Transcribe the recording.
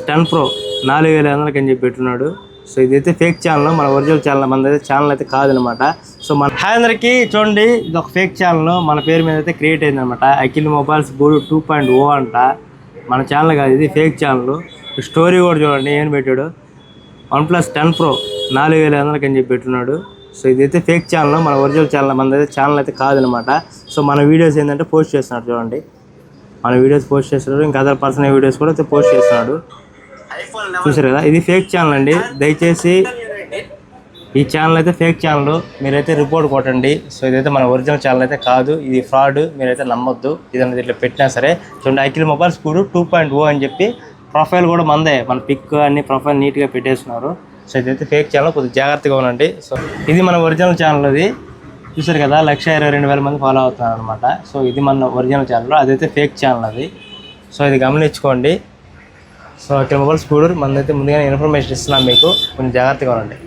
10 Pro 4500 అని చెప్పి పెట్టున్నాడు. So ఇదైతే ఫేక్ ఛానల్, మన ఒరిజినల్ ఛానల్, మనదైతే ఛానల్ అయితే కాదనమాట. సో మన హాయ్ అందరికీ, చూడండి ఇది ఒక ఫేక్ ఛానల్ మన పేరు మీద అయితే క్రియేట్ అయిందనమాట. అఖిల్ మొబైల్స్ గూడు 2.0 అంట. మన ఛానల్ కాదు, ఇది ఫేక్ ఛానల్. స్టోరీ కూడా చూడండి ఏం పెట్టాడు, OnePlus 10 Pro 4500 అని చెప్పి పెట్టున్నాడు. సో ఇదైతే ఫేక్ ఛానల్, మన ఒరిజినల్ ఛానల్, మనదైతే ఛానల్ అయితే కాదనమాట. సో మన వీడియోస్ ఏంటంటే పోస్ట్ చేస్తున్నాడు, చూడండి మన వీడియోస్ పోస్ట్ చేస్తున్నాడు, ఇంకా అదర్ పర్సనల్ వీడియోస్ కూడా అయితే పోస్ట్ చేస్తున్నాడు. చూసారు కదా, ఇది ఫేక్ ఛానల్ అండి. దయచేసి ఈ ఛానల్ అయితే ఫేక్ ఛానల్, మీరైతే రిపోర్ట్ కొట్టండి. సో ఇదైతే మన ఒరిజినల్ ఛానల్ అయితే కాదు, ఇది ఫ్రాడ్, మీరైతే నమ్మొద్దు. ఇదన్నది ఇట్లా పెట్టినా సరే. చూడండి అఖిల్ మొబైల్స్ గూడు 2.0 అని చెప్పి ప్రొఫైల్ కూడా మందే, మన పిక్ అన్ని ప్రొఫైల్ నీట్గా పెట్టేస్తున్నారు. సో ఇదైతే ఫేక్ ఛానల్, కొద్దిగా జాగ్రత్తగా ఉండండి. సో ఇది మన ఒరిజినల్ ఛానల్. అది చూసారు కదా, 122,000 మంది ఫాలో అవుతున్నారు అనమాట. సో ఇది మన ఒరిజినల్ ఛానల్, అదైతే ఫేక్ ఛానల్ అది. సో ఇది గమనించుకోండి. సో అఖిల్ మొబైల్స్ గూడు మనదైతే ముందుగానే ఇన్ఫర్మేషన్ ఇస్తున్నాం మీకు, కొంచెం జాగ్రత్తగా ఉండండి.